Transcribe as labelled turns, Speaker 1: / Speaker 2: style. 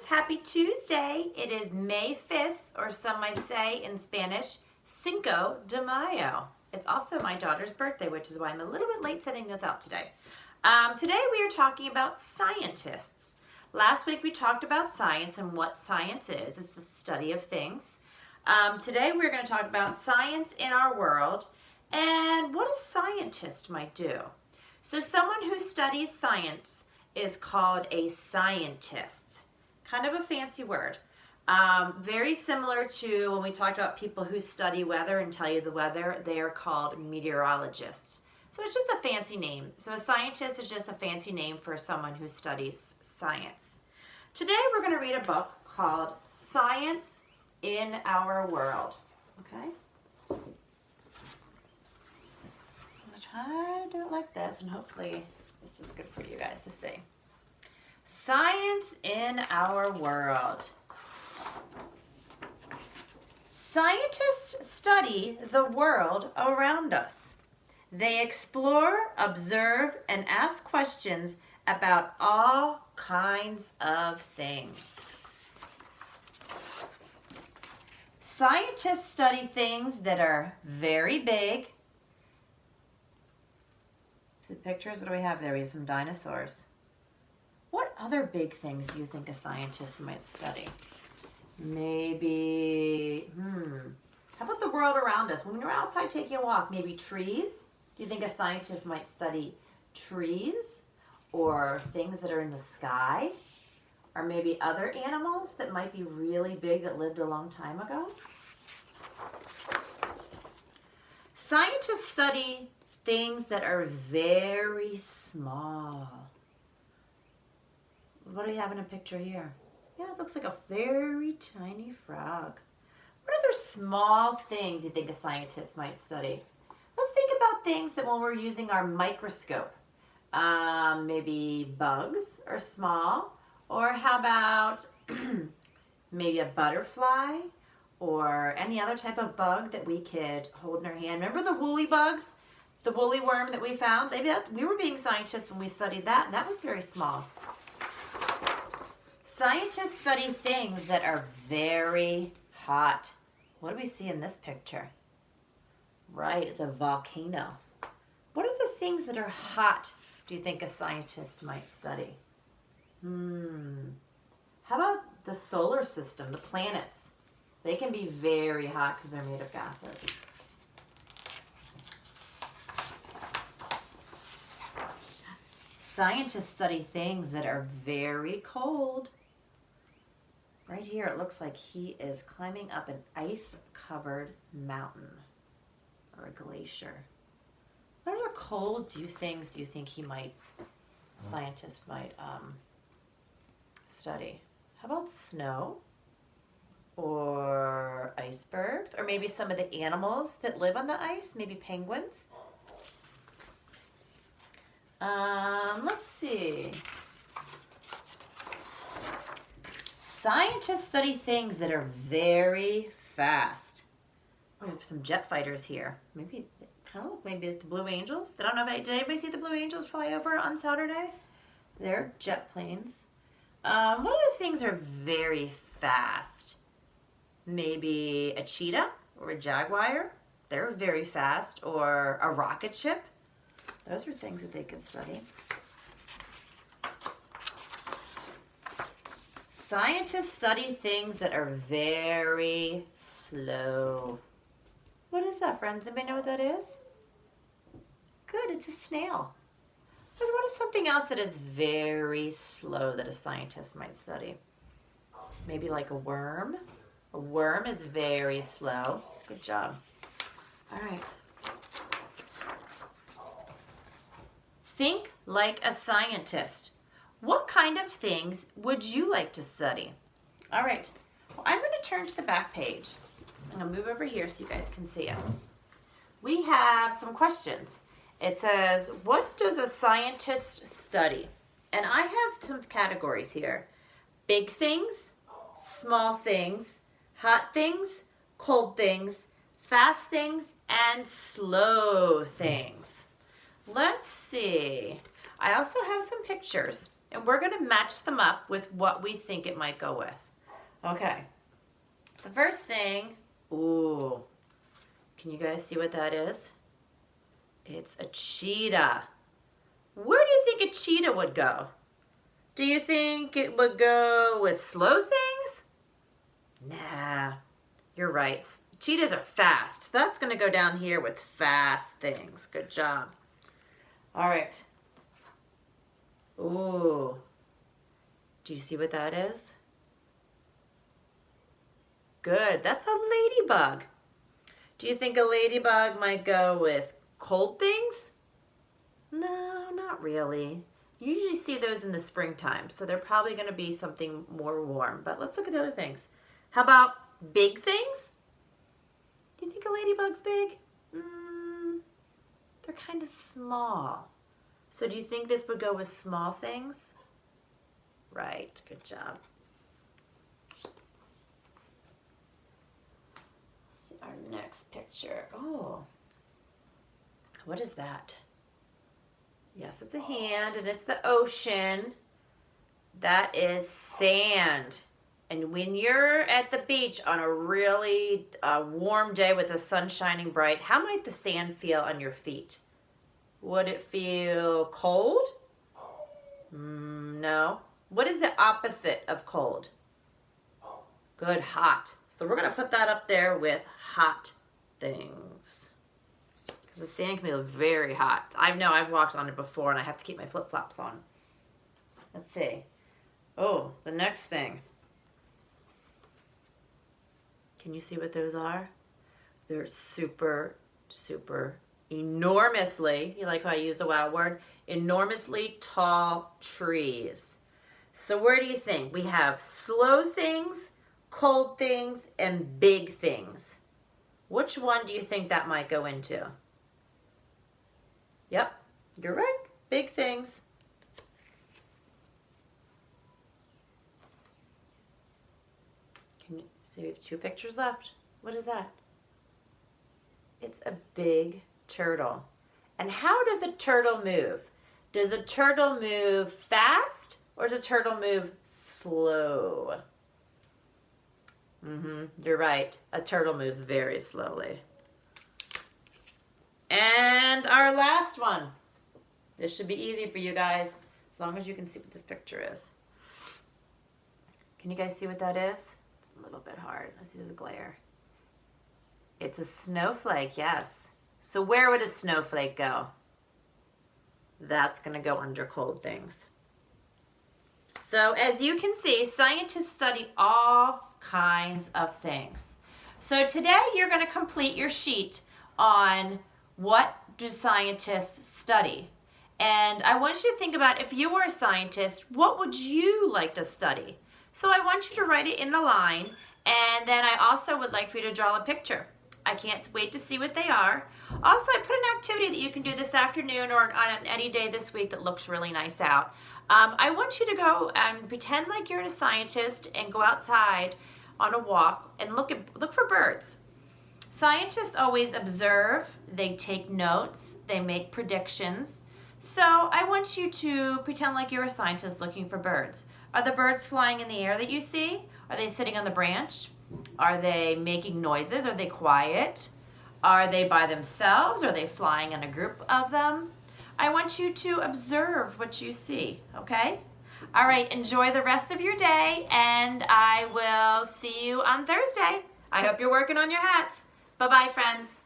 Speaker 1: Happy Tuesday. It is May 5th, or some might say in Spanish, Cinco de Mayo. It's also my daughter's birthday, which is why I'm a little bit late sending this out today. Today we are talking about scientists. Last week we talked about science and what science is. It's the study of things. Today we're going to talk about science in our world and what a scientist might do. So someone who studies science is called a scientist. Kind of a fancy word. Very similar to when we talked about people who study weather and tell you the weather, they are called meteorologists. So it's just a fancy name. So a scientist is just a fancy name for someone who studies science. Today we're going to read a book called Science in Our World. Okay? I'm going to try to do it like this, and hopefully this is good for you guys to see. Science in Our World. Scientists study the world around us. They explore, observe, and ask questions about all kinds of things. Scientists study things that are very big. See the pictures? What do we have there? We have some dinosaurs. What other big things do you think a scientist might study? Maybe, how about the world around us? When we're outside taking a walk, maybe trees? Do you think a scientist might study trees or things that are in the sky? Or maybe other animals that might be really big that lived a long time ago? Scientists study things that are very small. What do we have in a picture here? Yeah, it looks like a very tiny frog. What other small things do you think a scientist might study? Let's think about things that when we're using our microscope. Maybe bugs are small. Or how about maybe a butterfly or any other type of bug that we could hold in our hand. Remember the woolly bugs? The woolly worm that we found? We were being scientists when we studied that, and that was very small. Scientists study things that are very hot. What do we see in this picture? Right, it's a volcano. What are the things that are hot do you think a scientist might study? How about the solar system, the planets? They can be very hot because they're made of gases. Scientists study things that are very cold. Right here, it looks like he is climbing up an ice-covered mountain or a glacier. What other cold things do you think scientist might study? How about snow or icebergs, or maybe some of the animals that live on the ice, maybe penguins? Let's see. Scientists study things that are very fast. We have some jet fighters here. Maybe the Blue Angels. I don't know. Did anybody see the Blue Angels fly over on Saturday? They're jet planes. What other things are very fast? Maybe a cheetah or a jaguar. They're very fast. Or a rocket ship. Those are things that they could study. Scientists study things that are very slow. What is that, friends? Anybody know what that is? Good, it's a snail. What is something else that is very slow that a scientist might study? Maybe like a worm. A worm is very slow. Good job. All right. Think like a scientist. What kind of things would you like to study? All right. Well, I'm going to turn to the back page. I'm going to move over here so you guys can see it. We have some questions. It says, what does a scientist study? And I have some categories here. Big things, small things, hot things, cold things, fast things, and slow things. Let's see. I also have some pictures. and we're going to match them up with what we think it might go with. Okay. The first thing, ooh, can you guys see what that is? It's a cheetah. Where do you think a cheetah would go? Do you think it would go with slow things? Nah, you're right. Cheetahs are fast. That's going to go down here with fast things. Good job. All right. Ooh. Do you see what that is? Good. That's a ladybug. Do you think a ladybug might go with cold things? No, not really. You usually see those in the springtime, so they're probably going to be something more warm. But let's look at the other things. How about big things? Do you think a ladybug's big? They're kind of small. So do you think this would go with small things? Right, good job. Let's see our next picture. Oh, what is that? Yes, it's a hand and it's the ocean. That is sand. And when you're at the beach on a really warm day with the sun shining bright, how might the sand feel on your feet? Would it feel cold? No. What is the opposite of cold? Good, hot. So we're going to put that up there with hot things. Because the sand can be very hot. I know I've walked on it before and I have to keep my flip-flops on. Let's see. Oh, the next thing. Can you see what those are? They're super, super enormously, you like how I use the wow word? Enormously tall trees. So where do you think? We have slow things, cold things, and big things. Which one do you think that might go into? Yep, you're right. Big things. Can you see we have 2 pictures left? What is that? It's a big turtle. And how does a turtle move? Does a turtle move fast or does a turtle move slow? You're right. A turtle moves very slowly. And our last one. This should be easy for you guys, as long as you can see what this picture is. Can you guys see what that is? It's a little bit hard. I see there's a glare. It's a snowflake, yes. So where would a snowflake go? That's going to go under cold things. So as you can see, scientists study all kinds of things. So today you're going to complete your sheet on what do scientists study. And I want you to think about, if you were a scientist, what would you like to study? So I want you to write it in the line, and then I also would like for you to draw a picture. I can't wait to see what they are. Also, I put an activity that you can do this afternoon or on any day this week that looks really nice out. I want you to go and pretend like you're a scientist and go outside on a walk and look for birds. Scientists always observe, they take notes, they make predictions. So I want you to pretend like you're a scientist looking for birds. Are the birds flying in the air that you see? Are they sitting on the branch? Are they making noises? Are they quiet? Are they by themselves? Are they flying in a group of them? I want you to observe what you see, okay? All right, enjoy the rest of your day, and I will see you on Thursday. I hope you're working on your hats. Bye-bye, friends.